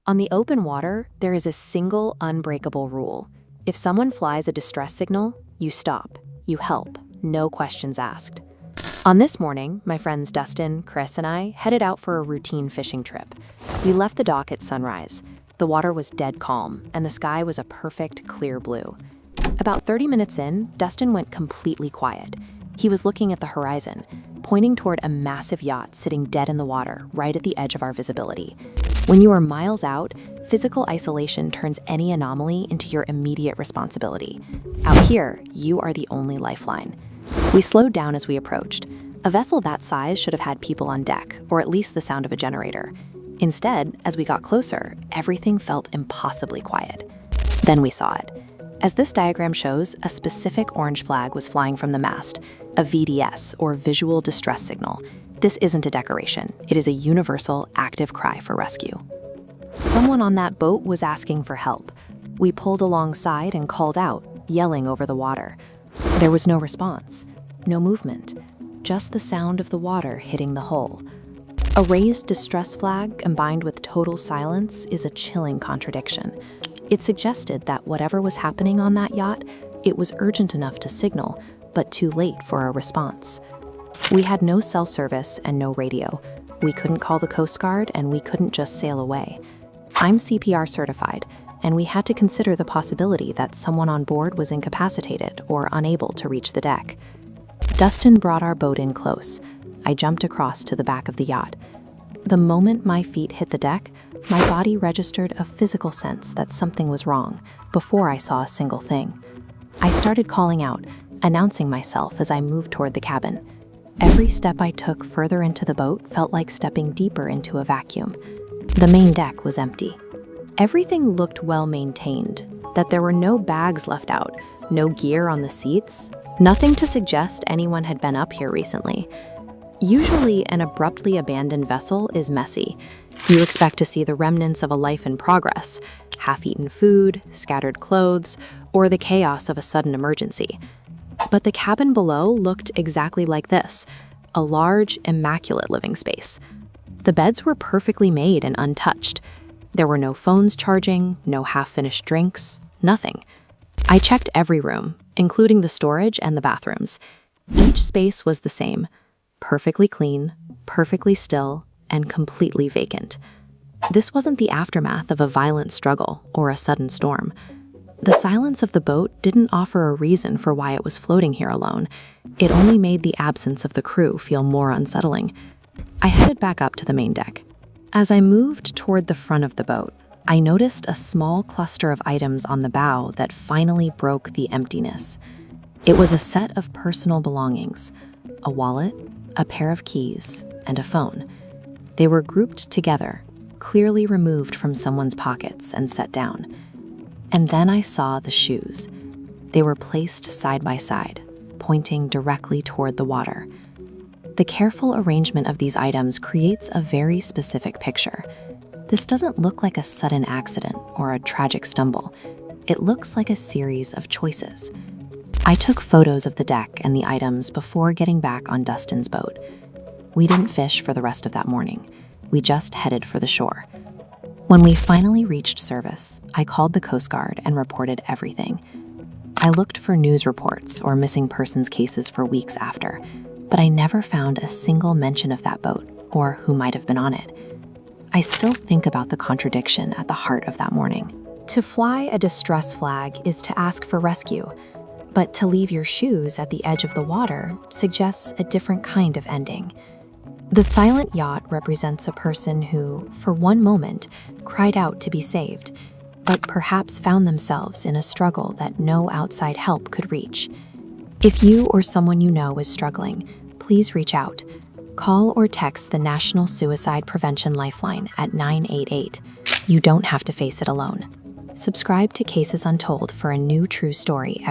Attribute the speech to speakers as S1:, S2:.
S1: On the open water, there is a single unbreakable rule. If someone flies a distress signal, you stop, you help, no questions asked. On this morning, my friends Dustin, Chris, and I headed out for a routine fishing trip. We left the dock at sunrise. The water was dead calm, and the sky was a perfect, clear blue. About 30 minutes in, Dustin went completely quiet. He was looking at the horizon, pointing toward a massive yacht sitting dead in the water, right at the edge of our visibility. When you are miles out, physical isolation turns any anomaly into your immediate responsibility. Out here, you are the only lifeline. We slowed down as we approached. A vessel that size should have had people on deck, or at least the sound of a generator. Instead, as we got closer, everything felt impossibly quiet. Then we saw it. As this diagram shows, a specific orange flag was flying from the mast, a VDS, or visual distress signal. This isn't a decoration. It is a universal, active cry for rescue. Someone on that boat was asking for help. We pulled alongside and called out, yelling over the water. There was no response, no movement, just the sound of the water hitting the hull. A raised distress flag combined with total silence is a chilling contradiction. It suggested that whatever was happening on that yacht, it was urgent enough to signal, but too late for a response. We had no cell service and no radio. We couldn't call the Coast Guard, and we couldn't just sail away. I'm CPR certified, and we had to consider the possibility that someone on board was incapacitated or unable to reach the deck. Dustin brought our boat in close. I jumped across to the back of the yacht. The moment my feet hit the deck, my body registered a physical sense that something was wrong before I saw a single thing. I started calling out, announcing myself as I moved toward the cabin. Every step I took further into the boat felt like stepping deeper into a vacuum. The main deck was empty. Everything looked well maintained, that there were no bags left out, no gear on the seats, nothing to suggest anyone had been up here recently. Usually, an abruptly abandoned vessel is messy. You expect to see the remnants of a life in progress, half-eaten food, scattered clothes, or the chaos of a sudden emergency. But the cabin below looked exactly like this, a large, immaculate living space. The beds were perfectly made and untouched. There were no phones charging, no half-finished drinks, nothing. I checked every room, including the storage and the bathrooms. Each space was the same, perfectly clean, perfectly still, and completely vacant. This wasn't the aftermath of a violent struggle or a sudden storm. The silence of the boat didn't offer a reason for why it was floating here alone. It only made the absence of the crew feel more unsettling. I headed back up to the main deck. As I moved toward the front of the boat, I noticed a small cluster of items on the bow that finally broke the emptiness. It was a set of personal belongings, a wallet, a pair of keys, and a phone. They were grouped together, clearly removed from someone's pockets and set down. And then I saw the shoes. They were placed side by side, pointing directly toward the water. The careful arrangement of these items creates a very specific picture. This doesn't look like a sudden accident or a tragic stumble. It looks like a series of choices. I took photos of the deck and the items before getting back on Dustin's boat. We didn't fish for the rest of that morning. We just headed for the shore. When we finally reached service, I called the Coast Guard and reported everything. I looked for news reports or missing persons cases for weeks after, but I never found a single mention of that boat or who might have been on it. I still think about the contradiction at the heart of that morning. To fly a distress flag is to ask for rescue, but to leave your shoes at the edge of the water suggests a different kind of ending. The silent yacht represents a person who, for one moment, cried out to be saved, but perhaps found themselves in a struggle that no outside help could reach. If you or someone you know is struggling, please reach out. Call or text the National Suicide Prevention Lifeline at 988. You don't have to face it alone. Subscribe to Cases Untold for a new true story every